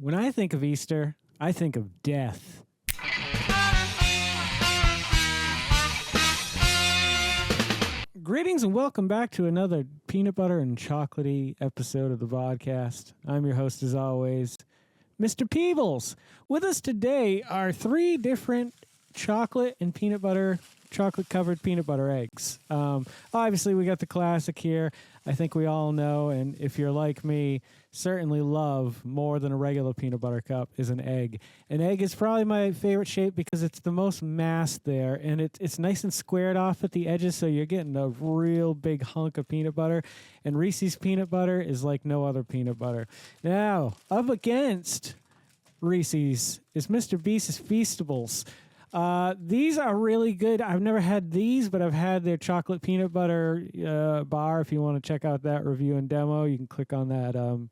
When I think of Easter, I think of death. Greetings and welcome back to another peanut butter and chocolatey episode of the Vodkast. I'm your host as always, Mr. Peebles. With us today are three different chocolate and peanut butter, chocolate-covered peanut butter eggs. Obviously, we got the classic here. I think we all know, and if you're like me, certainly love more than a regular peanut butter cup is an egg. An egg is probably my favorite shape because it's the most mass there, and it's nice and squared off at the edges, so you're getting a real big hunk of peanut butter. And Reese's peanut butter is like no other peanut butter. Now, up against Reese's is Mr. Beast's Feastables. These are really good. I've never had these, but I've had their chocolate peanut butter bar. If you want to check out that review and demo, you can click on that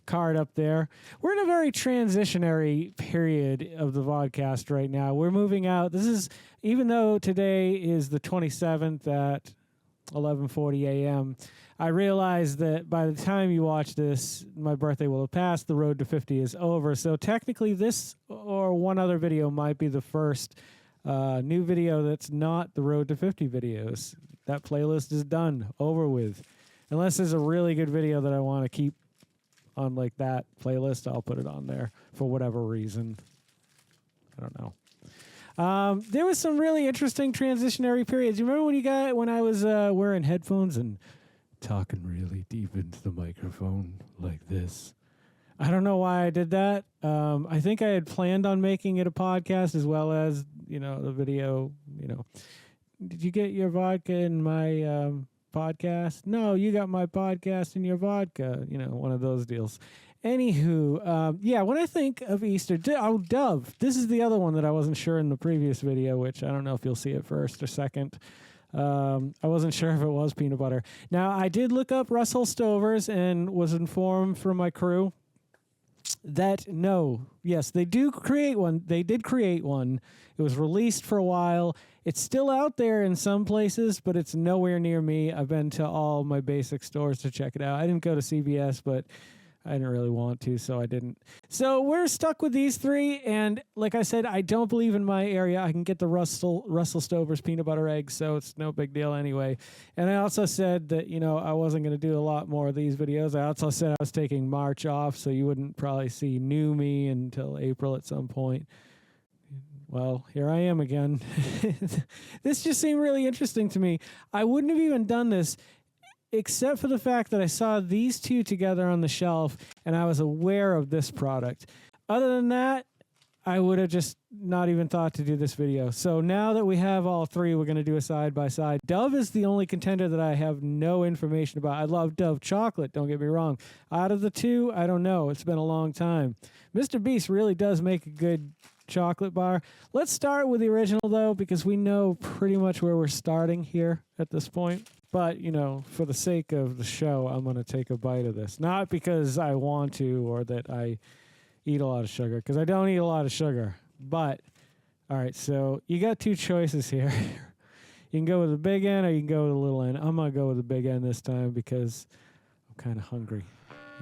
card up there. We're in a very transitionary period of the Vodcast right now. We're moving out. This is, even though today is the 27th at 11:40 a.m., I realize that by the time you watch this, my birthday will have passed. The road to 50 is over. So technically this or one other video might be the first new video that's not the road to 50 videos. That playlist is done, over with. Unless there's a really good video that I want to keep on like that playlist, I'll put it on there for whatever reason. I don't know. There was some really interesting transitionary periods. You remember when I was wearing headphones and talking really deep into the microphone like this? I don't know why I did that. I think I had planned on making it a podcast as well as, the video, Did you get your vodka in my podcast? No, you got my podcast and your vodka, one of those deals. Anywho, when I think of Easter, Dove. This is the other one that I wasn't sure in the previous video, which I don't know if you'll see it first or second. I wasn't sure if it was peanut butter. Now, I did look up Russell Stover's and was informed from my crew that yes, they do create one. They did create one. It was released for a while. It's still out there in some places, but it's nowhere near me. I've been to all my basic stores to check it out. I didn't go to CVS, but I didn't really want to, so I didn't. So we're stuck with these three, and like I said, I don't believe in my area I can get the Russell Stover's peanut butter eggs, so it's no big deal anyway. And I also said that, I wasn't going to do a lot more of these videos. I also said I was taking March off, so you wouldn't probably see new me until April at some point. Well, here I am again. This just seemed really interesting to me. I wouldn't have even done this except for the fact that I saw these two together on the shelf and I was aware of this product. Other than that, I would have just not even thought to do this video. So now that we have all three, we're going to do a side-by-side. Dove is the only contender that I have no information about. I love Dove chocolate, don't get me wrong. Out of the two, I don't know. It's been a long time. Mr. Beast really does make a good chocolate bar. Let's start with the original, though, because we know pretty much where we're starting here at this point. But, for the sake of the show, I'm going to take a bite of this. Not because I want to or that I eat a lot of sugar, because I don't eat a lot of sugar. But, all right, so you got two choices here. You can go with the big end or you can go with the little end. I'm going to go with the big end this time because I'm kind of hungry.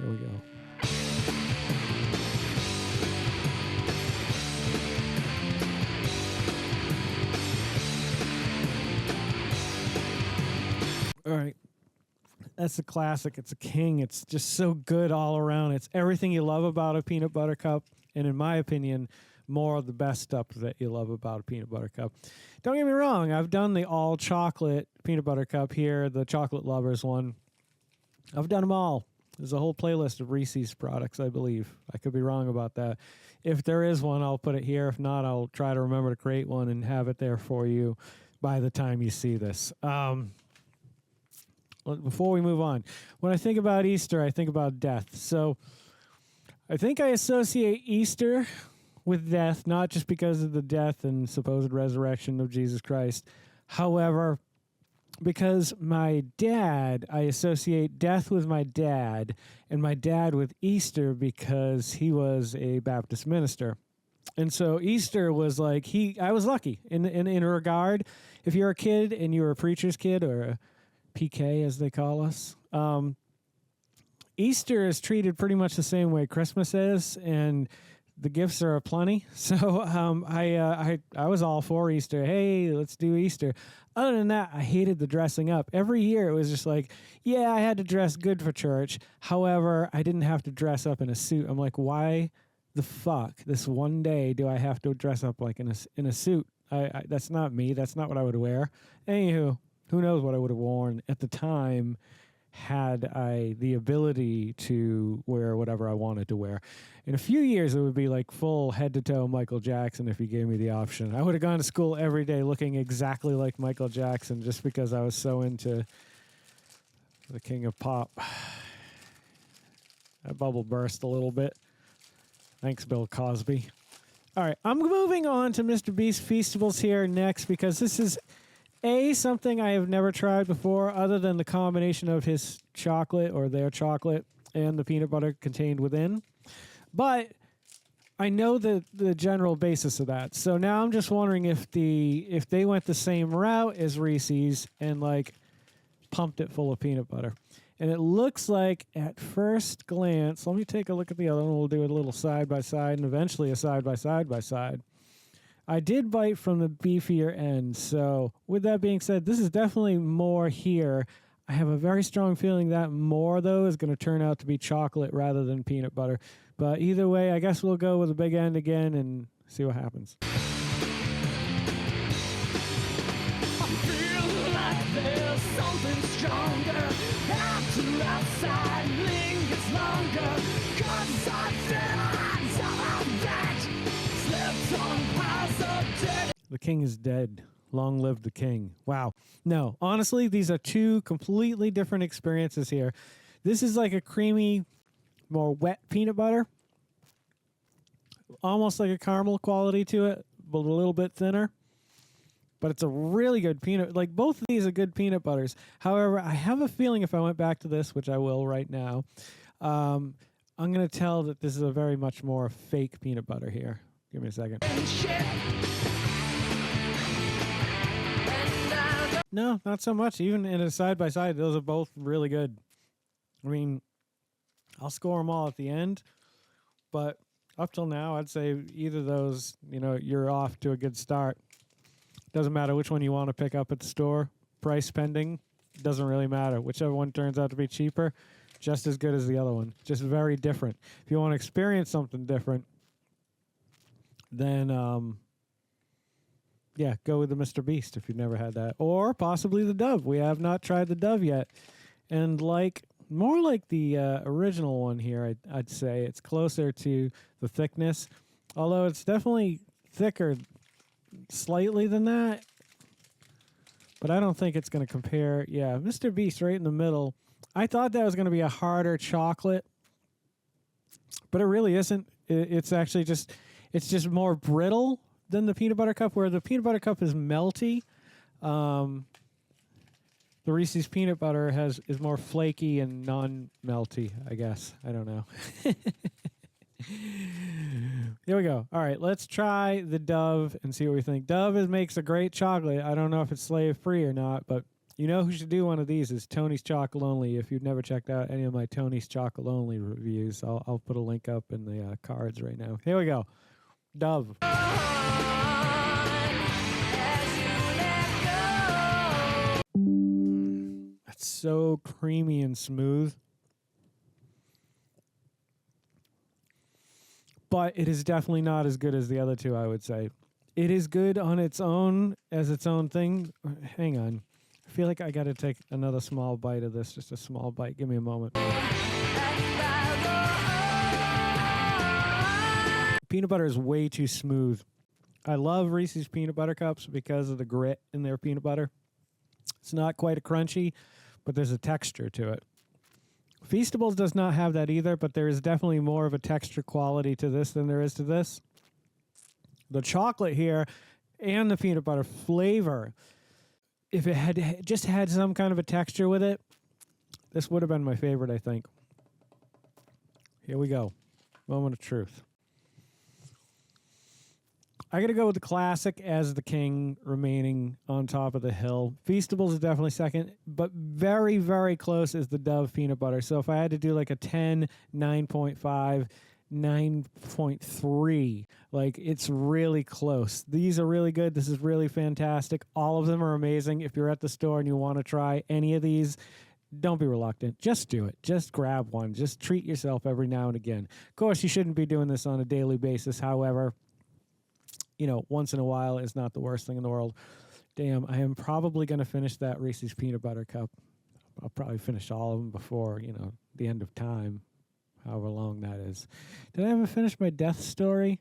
Here we go. All right. That's a classic. It's a king. It's just so good all around. It's everything you love about a peanut butter cup. And in my opinion, more of the best stuff that you love about a peanut butter cup. Don't get me wrong. I've done the all chocolate peanut butter cup here, the chocolate lovers one. I've done them all. There's a whole playlist of Reese's products, I believe. I could be wrong about that. If there is one, I'll put it here. If not, I'll try to remember to create one and have it there for you by the time you see this. Before we move on, when I think about Easter, I think about death. So I think I associate Easter with death, not just because of the death and supposed resurrection of Jesus Christ. However, because I associate death with my dad, and my dad with Easter because he was a Baptist minister. And so Easter was like, I was lucky in a regard. If you're a kid and you're a preacher's kid or a PK, as they call us, Easter is treated pretty much the same way Christmas is, and the gifts are aplenty. So I was all for Easter. Hey, let's do Easter. Other than that, I hated the dressing up. Every year it was just like, yeah, I had to dress good for church. However, I didn't have to dress up in a suit. I'm like, why the fuck this one day do I have to dress up like in a suit? That's not me. That's not what I would wear. Anywho, who knows what I would have worn at the time had I the ability to wear whatever I wanted to wear. In a few years, it would be like full head-to-toe Michael Jackson if he gave me the option. I would have gone to school every day looking exactly like Michael Jackson just because I was so into the king of pop. That bubble burst a little bit. Thanks, Bill Cosby. All right, I'm moving on to Mr. Beast Feastables here next because this is something I have never tried before other than the combination of his chocolate or their chocolate and the peanut butter contained within. But I know the general basis of that. So now I'm just wondering if they went the same route as Reese's and like pumped it full of peanut butter. And it looks like at first glance, let me take a look at the other one. We'll do it a little side by side and eventually a side by side by side. I did bite from the beefier end, so with that being said, this is definitely more here. I have a very strong feeling that more, though, is going to turn out to be chocolate rather than peanut butter. But either way, I guess we'll go with the big end again and see what happens. I feel like there's something stronger. After outside lingers longer. 'Cause I feel that slept on piles of dead. The king is dead. Long live the king. Wow. No, honestly, these are two completely different experiences here. This is like a creamy, more wet peanut butter. Almost like a caramel quality to it, but a little bit thinner. But it's a really good peanut. Like both of these are good peanut butters. However, I have a feeling if I went back to this, which I will right now, I'm going to tell that this is a very much more fake peanut butter here. Give me a second. No, not so much. Even in a side by side, those are both really good. I mean, I'll score them all at the end, but up till now, I'd say either of those, you're off to a good start. Doesn't matter which one you want to pick up at the store. Price pending, doesn't really matter. Whichever one turns out to be cheaper, just as good as the other one. Just very different. If you want to experience something different, then, go with the Mr. Beast if you've never had that. Or possibly the Dove. We have not tried the Dove yet. And more like the original one here, I'd say. It's closer to the thickness. Although it's definitely thicker slightly than that. But I don't think it's going to compare. Yeah, Mr. Beast right in the middle. I thought that was going to be a harder chocolate. But it really isn't. It's actually just more brittle than the peanut butter cup, where the peanut butter cup is melty. The Reese's peanut butter is more flaky and non-melty, I guess. I don't know. Here we go. All right, let's try the Dove and see what we think. Dove makes a great chocolate. I don't know if it's slave-free or not, but you know who should do one of these is Tony's Chocolate Only. If you've never checked out any of my Tony's Chocolate Only reviews, I'll put a link up in the cards right now. Here we go. Dove. That's so creamy and smooth. But it is definitely not as good as the other two, I would say. It is good on its own, as its own thing. Hang on. I feel like I got to take another small bite of this, just a small bite. Give me a moment. Peanut butter is way too smooth. I love Reese's peanut butter cups because of the grit in their peanut butter. It's not quite a crunchy, but there's a texture to it. Feastables does not have that either, but there is definitely more of a texture quality to this than there is to this. The chocolate here and the peanut butter flavor, if it had just had some kind of a texture with it, this would have been my favorite, I think. Here we go. Moment of truth. I got to go with the classic as the king remaining on top of the hill. Feastables is definitely second, but very, very close is the Dove peanut butter. So if I had to do like a 10, 9.5, 9.3, like it's really close. These are really good. This is really fantastic. All of them are amazing. If you're at the store and you want to try any of these, don't be reluctant. Just do it. Just grab one. Just treat yourself every now and again. Of course, you shouldn't be doing this on a daily basis. However, you know, once in a while is not the worst thing in the world. Damn, I am probably going to finish that Reese's peanut butter cup. I'll probably finish all of them before, you know, the end of time, however long that is. Did I ever finish my death story?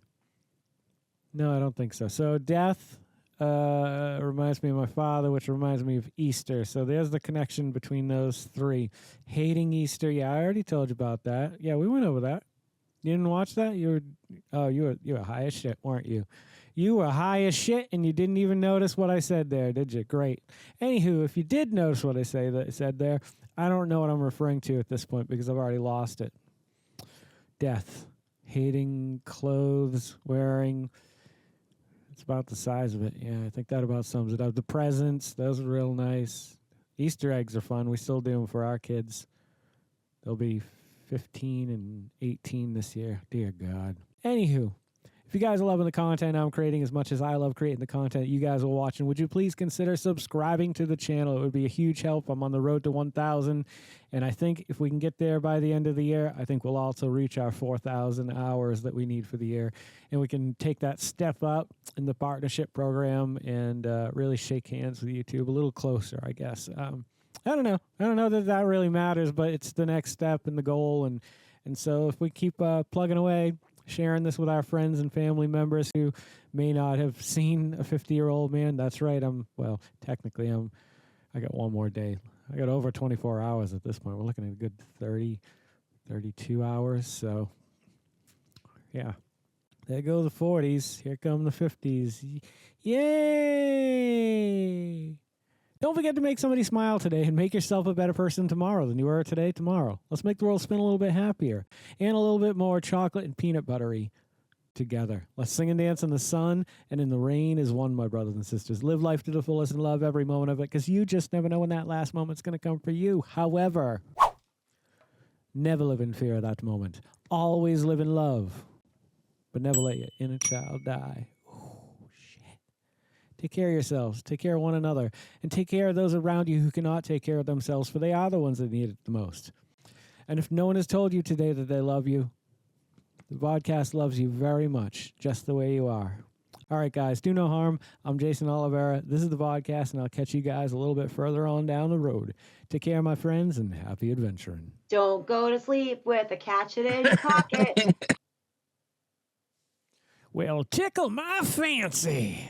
No, I don't think so. So death reminds me of my father, which reminds me of Easter. So there's the connection between those three. Hating Easter. Yeah, I already told you about that. Yeah, we went over that. You didn't watch that? You were high as shit, weren't you? You were high as shit, and you didn't even notice what I said there, did you? Great. Anywho, if you did notice what I said there, I don't know what I'm referring to at this point because I've already lost it. Death. Hating clothes, wearing. It's about the size of it. Yeah, I think that about sums it up. The presents, those are real nice. Easter eggs are fun. We still do them for our kids. They'll be 15 and 18 this year. Dear God. Anywho, if you guys are loving the content I'm creating as much as I love creating the content you guys are watching, would you please consider subscribing to the channel? It would be a huge help. I'm on the road to 1,000, and I think if we can get there by the end of the year, I think we'll also reach our 4,000 hours that we need for the year, and we can take that step up in the partnership program and really shake hands with YouTube a little closer, I guess. I don't know. I don't know that really matters, but it's the next step in the goal, and so if we keep plugging away, sharing this with our friends and family members who may not have seen a 50-year-old man. That's right. Technically, I got one more day. I got over 24 hours at this point. We're looking at a good 30, 32 hours. So, yeah. There go the 40s. Here come the 50s. Yay! Don't forget to make somebody smile today and make yourself a better person tomorrow than you were today tomorrow. Let's make the world spin a little bit happier and a little bit more chocolate and peanut buttery together. Let's sing and dance in the sun and in the rain as one, my brothers and sisters. Live life to the fullest and love every moment of it, because you just never know when that last moment's going to come for you. However, never live in fear of that moment. Always live in love, but never let your inner child die. Take care of yourselves, take care of one another, and take care of those around you who cannot take care of themselves, for they are the ones that need it the most. And if no one has told you today that they love you, the Vodkast loves you very much, just the way you are. All right, guys, do no harm. I'm Geycen Oliveira. This is the Vodkast, and I'll catch you guys a little bit further on down the road. Take care, my friends, and happy adventuring. Don't go to sleep with a catch it in your pocket. Well, tickle my fancy.